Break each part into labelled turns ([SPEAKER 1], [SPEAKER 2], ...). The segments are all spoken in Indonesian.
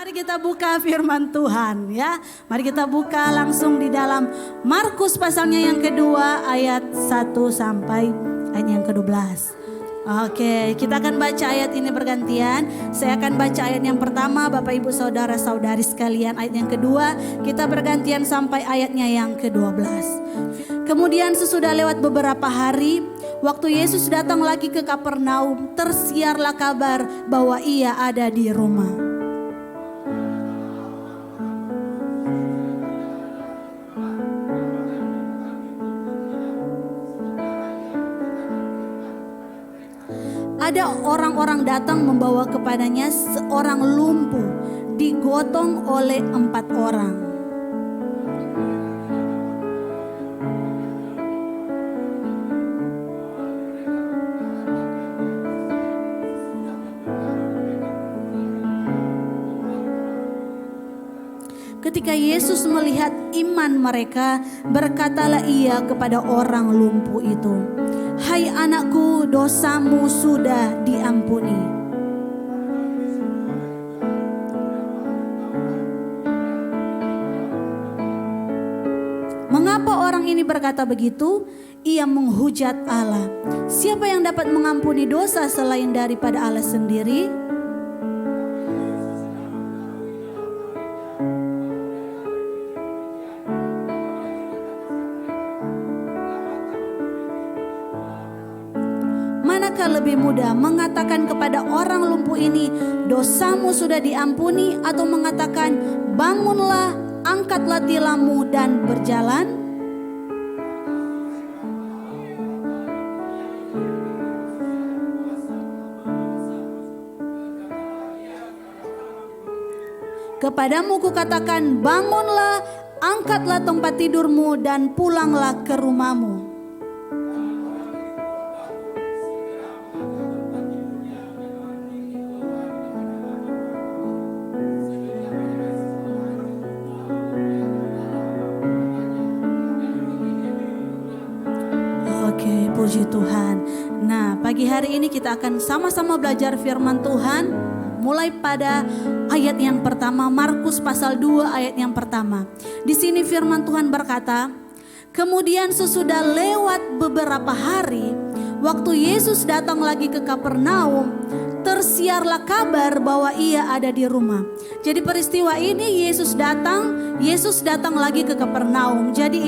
[SPEAKER 1] Mari kita buka firman Tuhan ya. Mari kita buka langsung di dalam Markus pasalnya yang kedua ayat 1 sampai ayat yang ke-12. Oke, kita akan baca ayat ini bergantian. Saya akan baca ayat yang pertama, Bapak Ibu Saudara Saudari sekalian. Ayat yang kedua, kita bergantian sampai ayatnya yang ke-12. Kemudian sesudah lewat beberapa hari, waktu Yesus datang lagi ke Kapernaum, tersiarlah kabar bahwa ia ada di rumah. Ada orang-orang datang membawa kepadanya seorang lumpuh digotong oleh 4 orang. Ketika Yesus melihat iman mereka, berkatalah ia kepada orang lumpuh itu, "Hai anakku, dosamu sudah diampuni." Mengapa orang ini berkata begitu? Ia menghujat Allah. Siapa yang dapat mengampuni dosa selain daripada Allah sendiri? Manakah lebih mudah, mengatakan kepada orang lumpuh ini, "Dosamu sudah diampuni," atau mengatakan, "Bangunlah, angkatlah tilammu dan berjalan"? Kepadamu kukatakan, bangunlah, angkatlah tempat tidurmu dan pulanglah ke rumahmu. Oke, puji Tuhan. Nah, pagi hari ini kita akan sama-sama belajar firman Tuhan. Mulai pada ayat yang pertama, Markus pasal 2 ayat yang pertama. Di sini firman Tuhan berkata, "Kemudian sesudah lewat beberapa hari, waktu Yesus datang lagi ke Kapernaum, tersiarlah kabar bahwa ia ada di rumah." Jadi peristiwa ini Yesus datang lagi ke Kapernaum. Jadi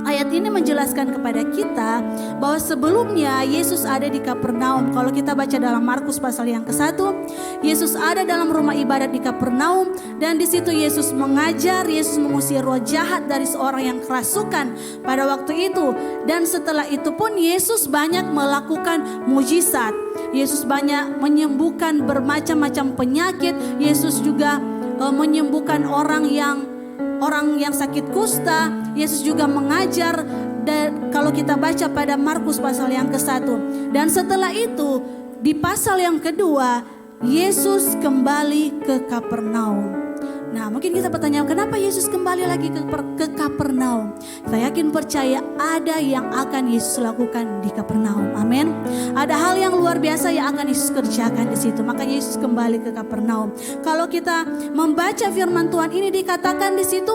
[SPEAKER 1] ayat ini menjelaskan kepada kita bahwa sebelumnya Yesus ada di Kapernaum. Kalau kita baca dalam Markus pasal yang ke-1, Yesus ada dalam rumah ibadat di Kapernaum, dan di situ Yesus mengajar, Yesus mengusir roh jahat dari seorang yang kerasukan pada waktu itu. Dan setelah itu pun Yesus banyak melakukan mujizat. Yesus banyak menyembuhkan bermacam-macam penyakit. Yesus juga menyembuhkan orang yang sakit kusta. Yesus juga mengajar, dan kalau kita baca pada Markus pasal yang ke-1. Dan setelah itu di pasal yang kedua Yesus kembali ke Kapernaum. Nah, mungkin kita bertanya, kenapa Yesus kembali lagi ke Kapernaum? Kita yakin percaya ada yang akan Yesus lakukan di Kapernaum. Amin. Ada hal yang luar biasa yang akan Yesus kerjakan di situ. Makanya Yesus kembali ke Kapernaum. Kalau kita membaca firman Tuhan ini, dikatakan di situ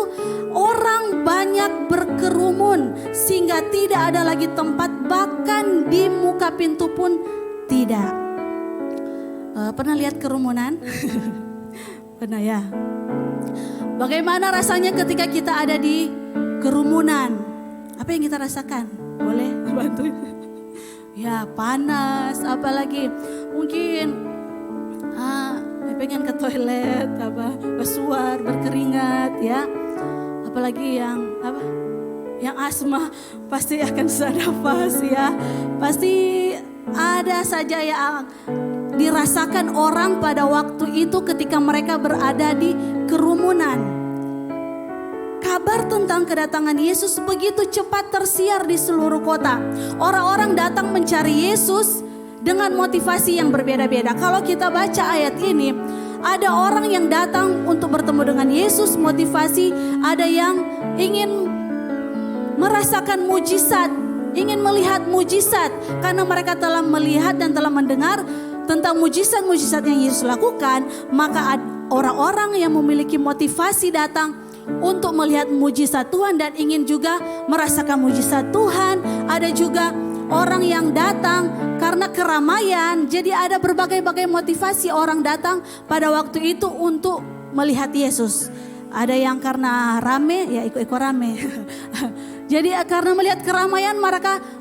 [SPEAKER 1] orang banyak berkerumun sehingga tidak ada lagi tempat, bahkan di muka pintu pun tidak. Pernah lihat kerumunan? Pernah ya? Bagaimana rasanya ketika kita ada di kerumunan? Apa yang kita rasakan? Boleh bantu? Ya, panas, apalagi mungkin pengen ke toilet, bersuar, berkeringat ya. Apalagi yang asma pasti akan susah nafas ya. Pasti ada saja yang dirasakan orang pada waktu itu ketika mereka berada di kerumunan. Kabar tentang kedatangan Yesus begitu cepat tersiar di seluruh kota. Orang-orang datang mencari Yesus dengan motivasi yang berbeda-beda. Kalau kita baca ayat ini, ada orang yang datang untuk bertemu dengan Yesus, motivasi ada yang ingin merasakan mujizat, ingin melihat mujizat karena mereka telah melihat dan telah mendengar tentang mujizat-mujizat yang Yesus lakukan. Maka orang-orang yang memiliki motivasi datang untuk melihat mujizat Tuhan dan ingin juga merasakan mujizat Tuhan. Ada juga orang yang datang karena keramaian. Jadi ada berbagai-bagai motivasi orang datang pada waktu itu untuk melihat Yesus. Ada yang karena rame, ya ikut-ikut rame. Jadi karena melihat keramaian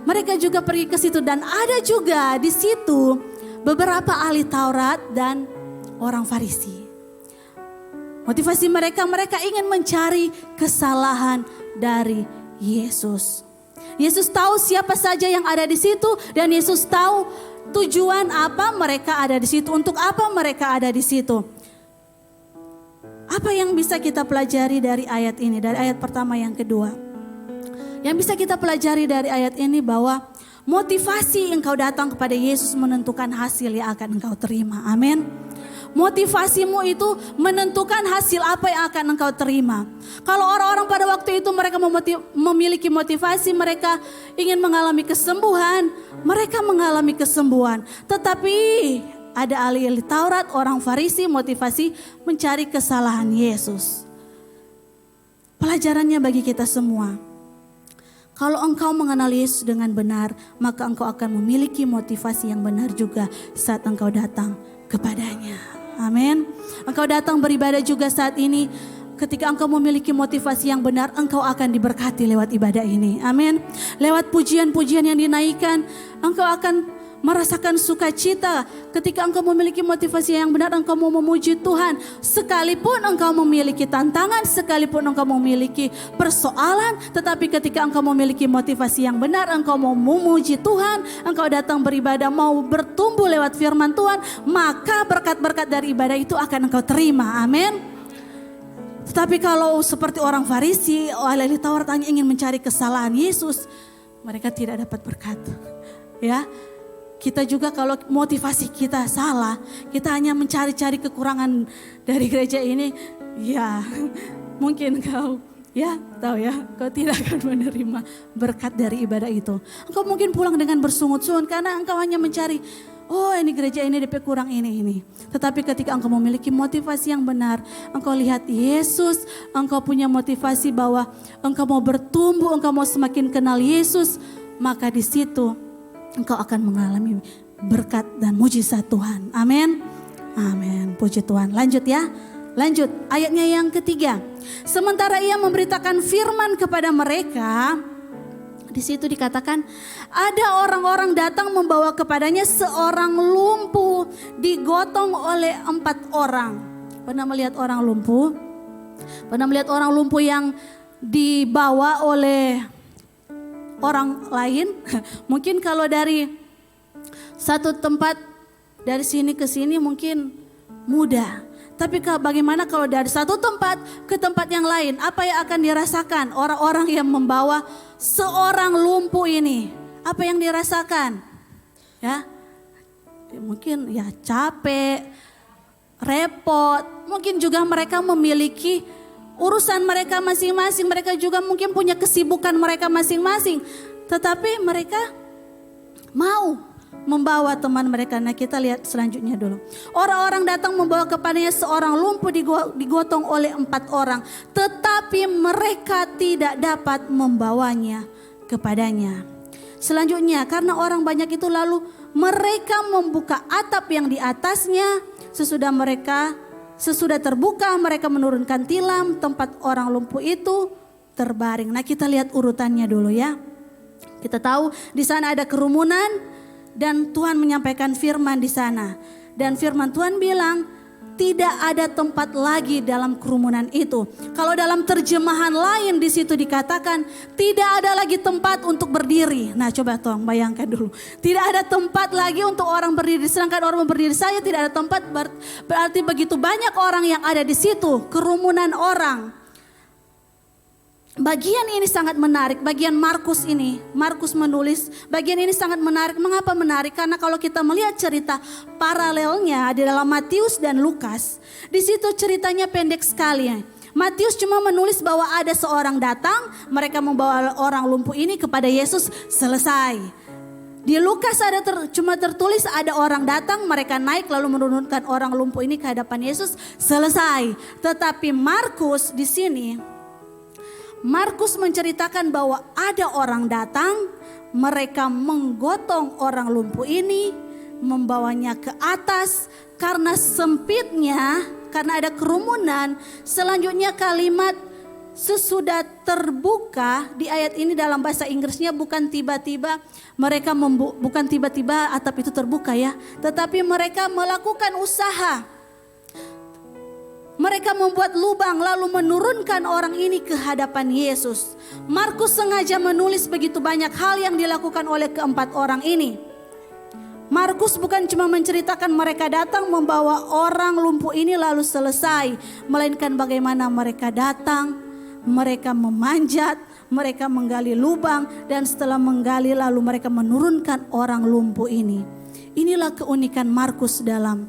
[SPEAKER 1] mereka juga pergi ke situ. Dan ada juga di situ beberapa ahli Taurat dan orang Farisi. Motivasi mereka ingin mencari kesalahan dari Yesus. Yesus tahu siapa saja yang ada di situ dan Yesus tahu tujuan apa mereka ada di situ, untuk apa mereka ada di situ. Apa yang bisa kita pelajari dari ayat ini, dari ayat pertama yang kedua? Yang bisa kita pelajari dari ayat ini bahwa motivasi engkau datang kepada Yesus menentukan hasil yang akan engkau terima. Amin. Motivasimu itu menentukan hasil apa yang akan engkau terima. Kalau orang-orang pada waktu itu mereka memiliki motivasi, mereka ingin mengalami kesembuhan, mereka mengalami kesembuhan. Tetapi ada ahli Taurat, orang Farisi, motivasi mencari kesalahan Yesus. Pelajarannya bagi kita semua. Kalau engkau mengenal Yesus dengan benar, maka engkau akan memiliki motivasi yang benar juga saat engkau datang kepadanya. Amin. Engkau datang beribadah juga saat ini. Ketika engkau memiliki motivasi yang benar, engkau akan diberkati lewat ibadah ini. Amin. Lewat pujian-pujian yang dinaikkan, engkau akan merasakan sukacita. Ketika engkau memiliki motivasi yang benar, engkau mau memuji Tuhan. Sekalipun engkau memiliki tantangan, sekalipun engkau memiliki persoalan, tetapi ketika engkau memiliki motivasi yang benar, engkau mau memuji Tuhan, engkau datang beribadah, mau bertumbuh lewat firman Tuhan, maka berkat-berkat dari ibadah itu akan engkau terima. Amin. Tetapi kalau seperti orang Farisi, ahli Taurat hanya ingin mencari kesalahan Yesus, mereka tidak dapat berkat. Ya. Kita juga kalau motivasi kita salah, kita hanya mencari-cari kekurangan dari gereja ini, ya mungkin kau kau tidak akan menerima berkat dari ibadah itu. Engkau mungkin pulang dengan bersungut-sungut karena engkau hanya mencari, oh ini gereja ini DP kurang ini. Tetapi ketika engkau memiliki motivasi yang benar, engkau lihat Yesus, engkau punya motivasi bahwa engkau mau bertumbuh, engkau mau semakin kenal Yesus, maka di situ engkau akan mengalami berkat dan mujizat Tuhan. Amin. Amin. Puji Tuhan. Lanjut ya. Lanjut ayatnya yang ketiga. Sementara ia memberitakan firman kepada mereka, di situ dikatakan ada orang-orang datang membawa kepadanya seorang lumpuh digotong oleh 4 orang. Pernah melihat orang lumpuh? Pernah melihat orang lumpuh yang dibawa oleh orang lain? Mungkin kalau dari satu tempat dari sini ke sini mungkin mudah. Tapi bagaimana kalau dari satu tempat ke tempat yang lain? Apa yang akan dirasakan orang-orang yang membawa seorang lumpuh ini? Apa yang dirasakan? Ya, mungkin ya capek, repot. Mungkin juga mereka memiliki urusan mereka masing-masing. Mereka juga mungkin punya kesibukan mereka masing-masing. Tetapi mereka mau membawa teman mereka. Nah, kita lihat selanjutnya dulu. Orang-orang datang membawa kepadanya seorang lumpuh digotong oleh 4 orang. Tetapi mereka tidak dapat membawanya kepadanya. Selanjutnya, karena orang banyak itu lalu mereka membuka atap yang di atasnya. Sesudah terbuka mereka menurunkan tilam, tempat orang lumpuh itu terbaring. Nah, kita lihat urutannya dulu ya. Kita tahu di sana ada kerumunan dan Tuhan menyampaikan firman di sana. Dan firman Tuhan bilang tidak ada tempat lagi dalam kerumunan itu. Kalau dalam terjemahan lain di situ dikatakan tidak ada lagi tempat untuk berdiri. Nah, coba tolong bayangkan dulu. Tidak ada tempat lagi untuk orang berdiri. Sedangkan orang berdiri saja tidak ada tempat, berarti begitu banyak orang yang ada di situ, kerumunan orang. Bagian ini sangat menarik, bagian Markus menulis, bagian ini sangat menarik. Mengapa menarik? Karena kalau kita melihat cerita paralelnya di dalam Matius dan Lukas, di situ ceritanya pendek sekali. Matius cuma menulis bahwa ada seorang datang, mereka membawa orang lumpuh ini kepada Yesus, selesai. Di Lukas ada cuma tertulis ada orang datang, mereka naik lalu menurunkan orang lumpuh ini ke hadapan Yesus, selesai. Tetapi Markus di sini, Markus menceritakan bahwa ada orang datang, mereka menggotong orang lumpuh ini, membawanya ke atas karena sempitnya, karena ada kerumunan. Selanjutnya kalimat sesudah terbuka di ayat ini dalam bahasa Inggrisnya bukan tiba-tiba bukan tiba-tiba atap itu terbuka ya, tetapi mereka melakukan usaha. Mereka membuat lubang lalu menurunkan orang ini ke hadapan Yesus. Markus sengaja menulis begitu banyak hal yang dilakukan oleh keempat orang ini. Markus bukan cuma menceritakan mereka datang membawa orang lumpuh ini lalu selesai, melainkan bagaimana mereka datang, mereka memanjat, mereka menggali lubang, dan setelah menggali lalu mereka menurunkan orang lumpuh ini. Inilah keunikan Markus dalam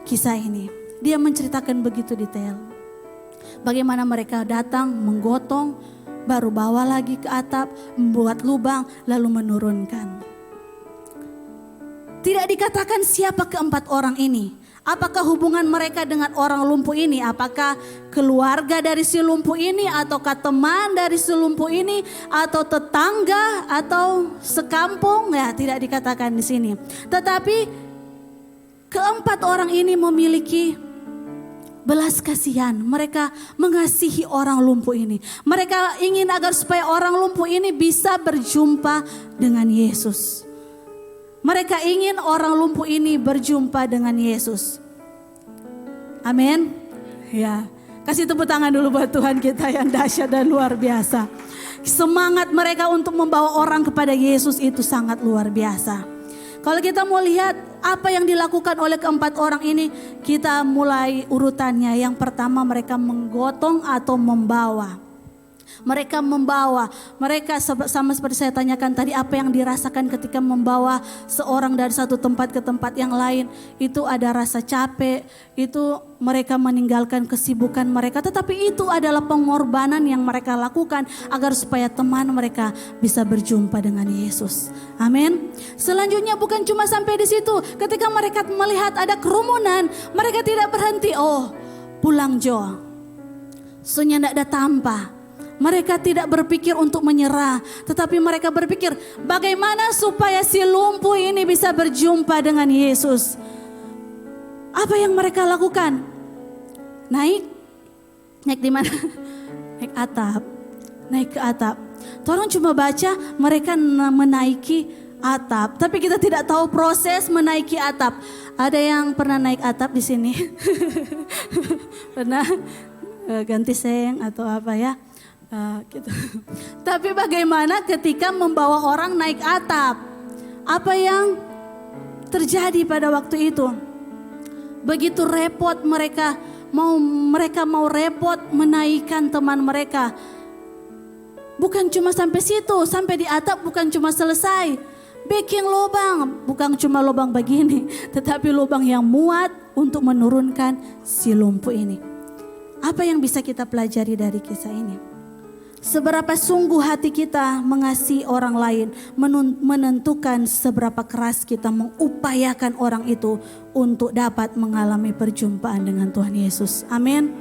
[SPEAKER 1] kisah ini. Dia menceritakan begitu detail. Bagaimana mereka datang, menggotong, baru bawa lagi ke atap, membuat lubang, lalu menurunkan. Tidak dikatakan siapa keempat orang ini. Apakah hubungan mereka dengan orang lumpuh ini? Apakah keluarga dari si lumpuh ini? Ataukah teman dari si lumpuh ini? Atau tetangga? Atau sekampung? Ya, tidak dikatakan di sini. Tetapi keempat orang ini memiliki belas kasihan. Mereka mengasihi orang lumpuh ini. Mereka ingin agar supaya orang lumpuh ini bisa berjumpa dengan Yesus. Mereka ingin orang lumpuh ini berjumpa dengan Yesus. Amin. Ya, kasih tepuk tangan dulu buat Tuhan kita yang dahsyat dan luar biasa. Semangat mereka untuk membawa orang kepada Yesus itu sangat luar biasa. Kalau kita mau lihat apa yang dilakukan oleh keempat orang ini, kita mulai urutannya. Yang pertama mereka menggotong atau membawa. Mereka membawa, mereka sama seperti saya tanyakan tadi, apa yang dirasakan ketika membawa seorang dari satu tempat ke tempat yang lain. Itu ada rasa capek, itu mereka meninggalkan kesibukan mereka. Tetapi itu adalah pengorbanan yang mereka lakukan agar supaya teman mereka bisa berjumpa dengan Yesus. Amin. Selanjutnya bukan cuma sampai di situ. Ketika mereka melihat ada kerumunan, mereka tidak berhenti. Oh, pulang Jo. Soalnya tidak ada tanpa. Mereka tidak berpikir untuk menyerah, tetapi mereka berpikir bagaimana supaya si lumpuh ini bisa berjumpa dengan Yesus. Apa yang mereka lakukan? Naik di mana? Naik atap, naik ke atap. Tolong cuma baca mereka menaiki atap, tapi kita tidak tahu proses menaiki atap. Ada yang pernah naik atap di sini? Pernah ganti seng atau apa ya? Gitu. Tapi bagaimana ketika membawa orang naik atap? Apa yang terjadi pada waktu itu? Begitu repot mereka mau repot menaikkan teman mereka. Bukan cuma sampai situ, sampai di atap bukan cuma selesai. Bikin lubang, bukan cuma lubang begini, tetapi lubang yang muat untuk menurunkan si lumpuh ini. Apa yang bisa kita pelajari dari kisah ini? Seberapa sungguh hati kita mengasihi orang lain menentukan seberapa keras kita mengupayakan orang itu untuk dapat mengalami perjumpaan dengan Tuhan Yesus. Amin.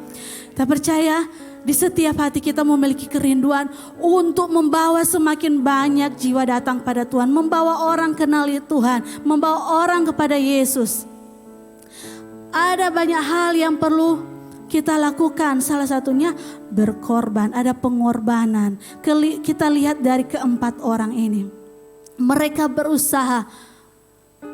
[SPEAKER 1] Kita percaya di setiap hati kita memiliki kerinduan untuk membawa semakin banyak jiwa datang pada Tuhan. Membawa orang kenali Tuhan, membawa orang kepada Yesus. Ada banyak hal yang perlu kita lakukan, salah satunya berkorban, ada pengorbanan. Kita lihat dari keempat orang ini. Mereka berusaha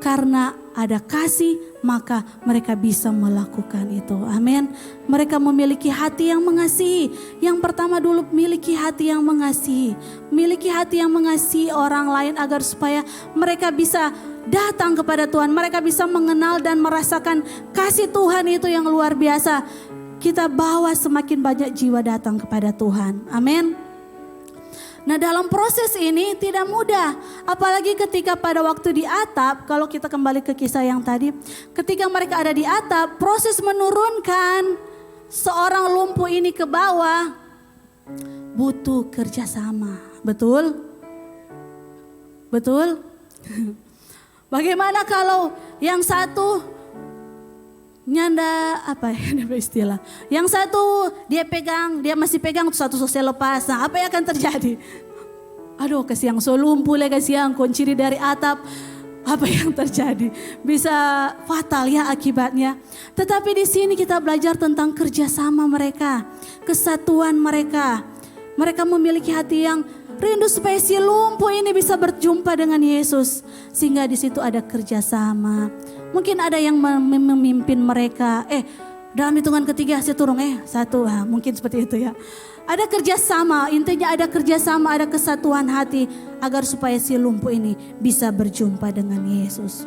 [SPEAKER 1] karena ada kasih, maka mereka bisa melakukan itu. Amin. Mereka memiliki hati yang mengasihi. Yang pertama dulu miliki hati yang mengasihi. Miliki hati yang mengasihi orang lain agar supaya mereka bisa datang kepada Tuhan. Mereka bisa mengenal dan merasakan kasih Tuhan itu yang luar biasa. Kita bawa semakin banyak jiwa datang kepada Tuhan. Amin. Nah, dalam proses ini tidak mudah. Apalagi ketika pada waktu di atap, kalau kita kembali ke kisah yang tadi. Ketika mereka ada di atap, proses menurunkan seorang lumpuh ini ke bawah butuh kerjasama. Betul? Betul? Bagaimana kalau yang satu nyanda apa ya istilah. Yang satu dia masih pegang, satu selesai lepas. Nah, apa yang akan terjadi? Aduh, kasihan lumpuh le, kasihan kunciri dari atap. Apa yang terjadi? Bisa fatal ya akibatnya. Tetapi di sini kita belajar tentang kerjasama mereka, kesatuan mereka. Mereka memiliki hati yang rindu supaya si lumpuh ini bisa berjumpa dengan Yesus. Sehingga di situ ada kerjasama. Mungkin ada yang memimpin mereka. Dalam hitungan ketiga saya turun. Satu. Mungkin seperti itu ya. Ada kerjasama. Intinya ada kerjasama, ada kesatuan hati. Agar supaya si lumpuh ini bisa berjumpa dengan Yesus.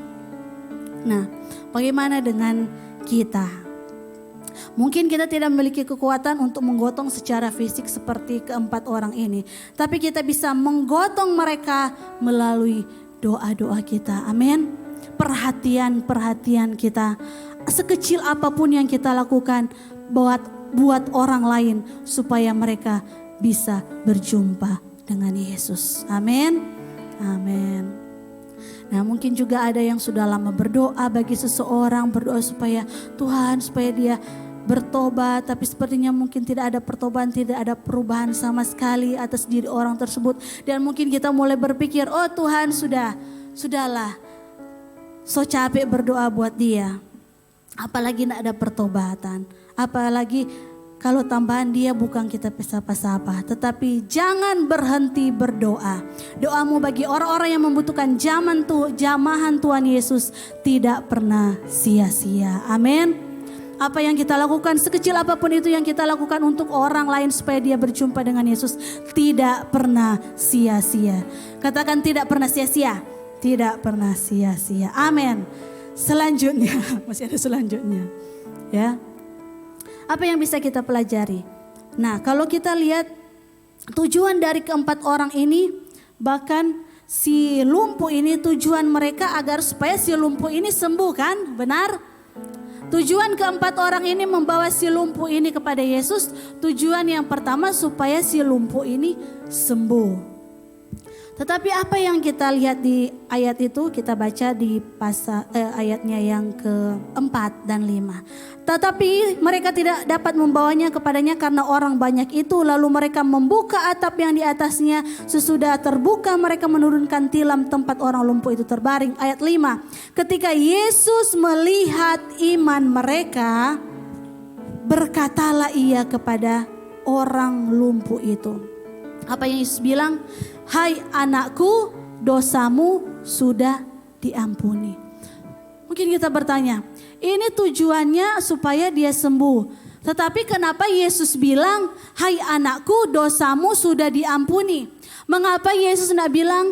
[SPEAKER 1] Nah, bagaimana dengan kita? Mungkin kita tidak memiliki kekuatan untuk menggotong secara fisik seperti keempat orang ini. Tapi kita bisa menggotong mereka melalui doa-doa kita. Amin. Perhatian kita. Sekecil apapun yang kita lakukan buat orang lain supaya mereka bisa berjumpa dengan Yesus. Amin. Amin. Nah, mungkin juga ada yang sudah lama berdoa bagi seseorang, berdoa supaya dia bertobat, tapi sepertinya mungkin tidak ada pertobatan, tidak ada perubahan sama sekali atas diri orang tersebut. Dan mungkin kita mulai berpikir, oh Tuhan sudahlah, so capek berdoa buat dia. Apalagi tidak ada pertobatan, apalagi kalau tambahan dia bukan kita sapa-sapa. Tetapi jangan berhenti berdoa. Doamu bagi orang-orang yang membutuhkan jamahan Tuhan Yesus tidak pernah sia-sia. Amin. Apa yang kita lakukan, sekecil apapun itu yang kita lakukan untuk orang lain supaya dia berjumpa dengan Yesus, tidak pernah sia-sia. Katakan tidak pernah sia-sia. Tidak pernah sia-sia. Amin. Selanjutnya, masih ada selanjutnya. Ya. Apa yang bisa kita pelajari? Nah, kalau kita lihat tujuan dari keempat orang ini, bahkan si lumpuh ini tujuan mereka agar supaya si lumpuh ini sembuh kan? Benar? Tujuan keempat orang ini membawa si lumpuh ini kepada Yesus. Tujuan yang pertama supaya si lumpuh ini sembuh. Tetapi apa yang kita lihat di ayat itu, kita baca di ayatnya yang ke-4 dan 5. Tetapi mereka tidak dapat membawanya kepadanya karena orang banyak itu. Lalu mereka membuka atap yang di atasnya. Sesudah terbuka mereka menurunkan tilam tempat orang lumpuh itu terbaring. Ayat 5. Ketika Yesus melihat iman mereka, berkatalah ia kepada orang lumpuh itu. Apa yang Yesus bilang? Hai anakku, dosamu sudah diampuni. Mungkin kita bertanya, ini tujuannya supaya dia sembuh. Tetapi kenapa Yesus bilang, hai anakku, dosamu sudah diampuni? Mengapa Yesus tidak bilang,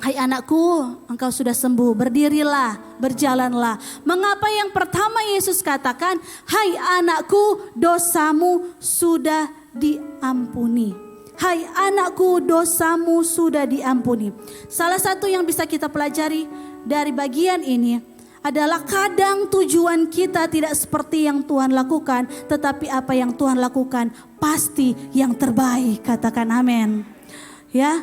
[SPEAKER 1] hai anakku, engkau sudah sembuh, berdirilah, berjalanlah. Mengapa yang pertama Yesus katakan, hai anakku, dosamu sudah diampuni? Hai anakku, dosamu sudah diampuni. Salah satu yang bisa kita pelajari dari bagian ini adalah kadang tujuan kita tidak seperti yang Tuhan lakukan, tetapi apa yang Tuhan lakukan pasti yang terbaik. Katakan amin. Ya,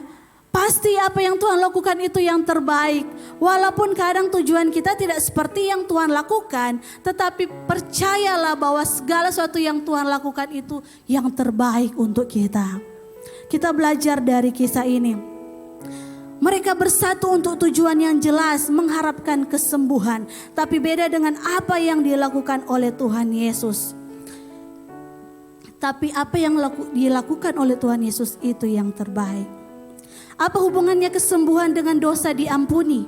[SPEAKER 1] pasti apa yang Tuhan lakukan itu yang terbaik. Walaupun kadang tujuan kita tidak seperti yang Tuhan lakukan, tetapi percayalah bahwa segala sesuatu yang Tuhan lakukan itu yang terbaik untuk kita. Kita belajar dari kisah ini. Mereka bersatu untuk tujuan yang jelas, mengharapkan kesembuhan. Tapi beda dengan apa yang dilakukan oleh Tuhan Yesus. Tapi apa yang dilakukan oleh Tuhan Yesus itu yang terbaik. Apa hubungannya kesembuhan dengan dosa diampuni?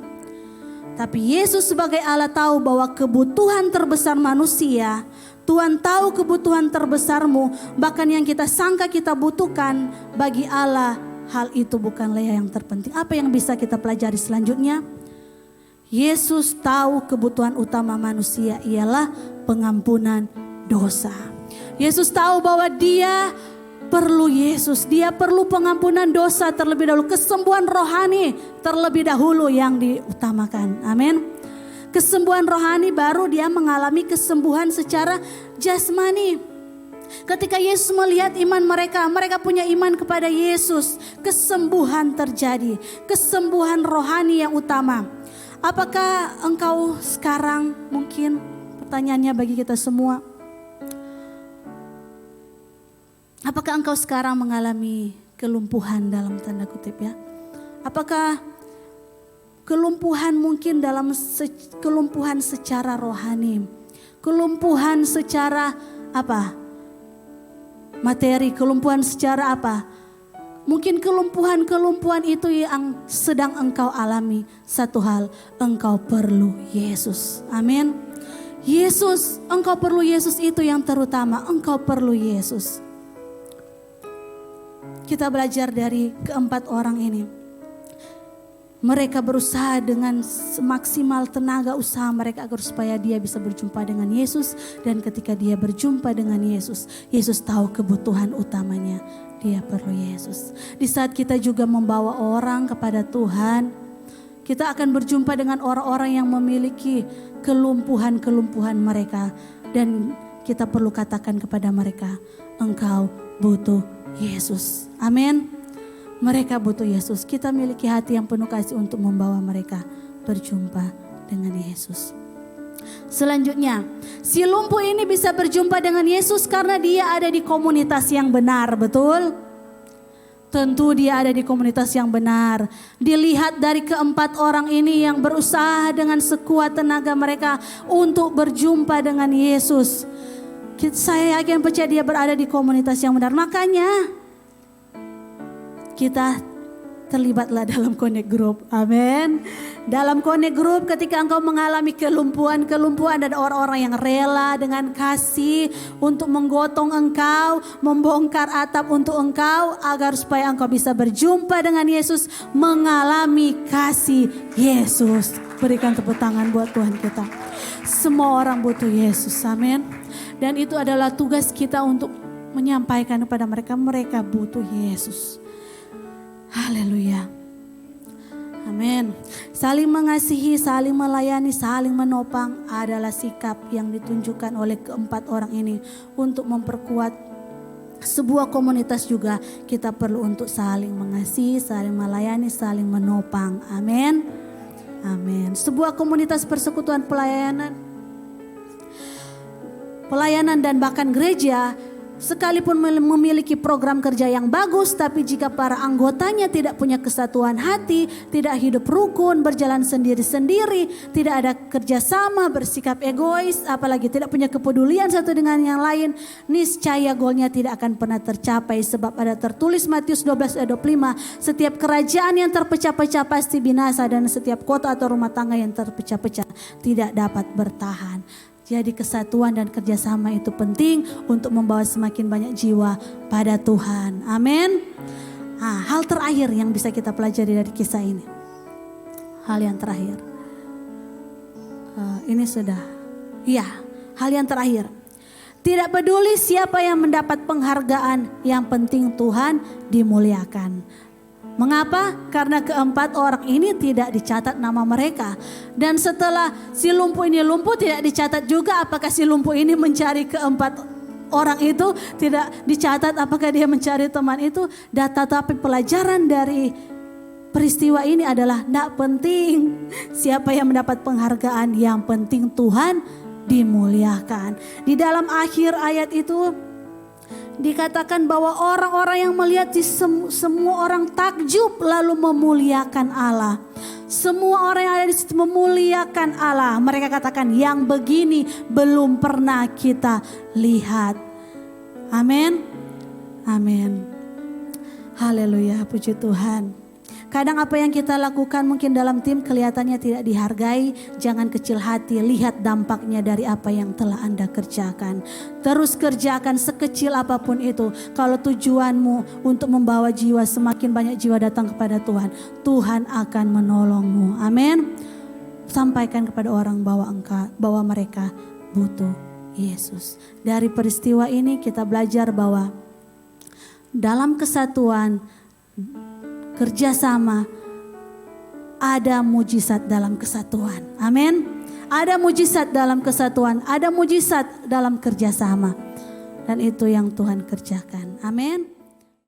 [SPEAKER 1] Tapi Yesus sebagai Allah tahu bahwa kebutuhan terbesar manusia, Tuhan tahu kebutuhan terbesarmu, bahkan yang kita sangka kita butuhkan, bagi Allah hal itu bukanlah yang terpenting. Apa yang bisa kita pelajari selanjutnya? Yesus tahu kebutuhan utama manusia ialah pengampunan dosa. Yesus tahu bahwa dia perlu Yesus, dia perlu pengampunan dosa terlebih dahulu, kesembuhan rohani terlebih dahulu yang diutamakan. Amin. Kesembuhan rohani baru dia mengalami kesembuhan secara jasmani. Ketika Yesus melihat iman mereka, mereka punya iman kepada Yesus. Kesembuhan terjadi, kesembuhan rohani yang utama. Apakah engkau sekarang, mungkin pertanyaannya bagi kita semua, apakah engkau sekarang mengalami kelumpuhan dalam tanda kutip ya? Apakah kelumpuhan mungkin dalam kelumpuhan secara rohani, kelumpuhan secara apa? Materi, kelumpuhan secara apa? Mungkin kelumpuhan itu yang sedang engkau alami. Satu hal, engkau perlu Yesus. Amin. Yesus, engkau perlu Yesus, itu yang terutama. Engkau perlu Yesus. Kita belajar dari keempat orang ini. Mereka berusaha dengan semaksimal tenaga usaha mereka agar supaya dia bisa berjumpa dengan Yesus. Dan ketika dia berjumpa dengan Yesus, Yesus tahu kebutuhan utamanya. Dia perlu Yesus. Di saat kita juga membawa orang kepada Tuhan, kita akan berjumpa dengan orang-orang yang memiliki kelumpuhan-kelumpuhan mereka. Dan kita perlu katakan kepada mereka, engkau butuh Yesus. Amin. Mereka butuh Yesus. Kita miliki hati yang penuh kasih untuk membawa mereka berjumpa dengan Yesus. Selanjutnya, si lumpuh ini bisa berjumpa dengan Yesus karena dia ada di komunitas yang benar, betul? Tentu dia ada di komunitas yang benar. Dilihat dari keempat orang ini yang berusaha dengan sekuat tenaga mereka untuk berjumpa dengan Yesus. Saya yakin percaya dia berada di komunitas yang benar. Makanya kita terlibatlah dalam connect group. Amin. Dalam connect group ketika engkau mengalami kelumpuhan ada orang-orang yang rela dengan kasih untuk menggotong engkau, membongkar atap untuk engkau agar supaya engkau bisa berjumpa dengan Yesus, mengalami kasih Yesus. Berikan tepuk tangan buat Tuhan kita. Semua orang butuh Yesus. Amin. Dan itu adalah tugas kita untuk menyampaikan kepada mereka, mereka butuh Yesus. Haleluya. Amin. Saling mengasihi, saling melayani, saling menopang adalah sikap yang ditunjukkan oleh keempat orang ini untuk memperkuat sebuah komunitas juga. Kita perlu untuk saling mengasihi, saling melayani, saling menopang. Amin. Amin. Sebuah komunitas persekutuan pelayanan dan bahkan gereja sekalipun memiliki program kerja yang bagus, tapi jika para anggotanya tidak punya kesatuan hati, tidak hidup rukun, berjalan sendiri-sendiri, tidak ada kerjasama, bersikap egois, apalagi tidak punya kepedulian satu dengan yang lain, niscaya goalnya tidak akan pernah tercapai. Sebab ada tertulis Matius 12 ayat 25, setiap kerajaan yang terpecah-pecah pasti binasa, dan setiap kota atau rumah tangga yang terpecah-pecah tidak dapat bertahan. Jadi kesatuan dan kerjasama itu penting untuk membawa semakin banyak jiwa pada Tuhan. Amin. Nah, hal terakhir yang bisa kita pelajari dari kisah ini. Hal yang terakhir. Ini sudah. Ya, hal yang terakhir. Tidak peduli siapa yang mendapat penghargaan, yang penting Tuhan dimuliakan. Mengapa? Karena keempat orang ini tidak dicatat nama mereka. Dan setelah si lumpuh ini lumpuh, tidak dicatat juga apakah si lumpuh ini mencari keempat orang itu. Tidak dicatat apakah dia mencari teman itu. Tetapi pelajaran dari peristiwa ini adalah tidak penting siapa yang mendapat penghargaan, yang penting Tuhan dimuliakan. Di dalam akhir ayat itu dikatakan bahwa orang-orang yang melihat semua orang takjub lalu memuliakan Allah. Semua orang yang ada di situ memuliakan Allah. Mereka katakan yang begini belum pernah kita lihat. Amin. Amin. Haleluya, puji Tuhan. Kadang apa yang kita lakukan mungkin dalam tim kelihatannya tidak dihargai. Jangan kecil hati, lihat dampaknya dari apa yang telah Anda kerjakan. Terus kerjakan sekecil apapun itu. Kalau tujuanmu untuk membawa jiwa, semakin banyak jiwa datang kepada Tuhan, Tuhan akan menolongmu. Amin. Sampaikan kepada orang bahwa mereka butuh Yesus. Dari peristiwa ini kita belajar bahwa dalam kesatuan, kerjasama, ada mujizat dalam kesatuan. Amin. Ada mujizat dalam kesatuan, ada mujizat dalam kerjasama. dan itu yang Tuhan kerjakan. Amin.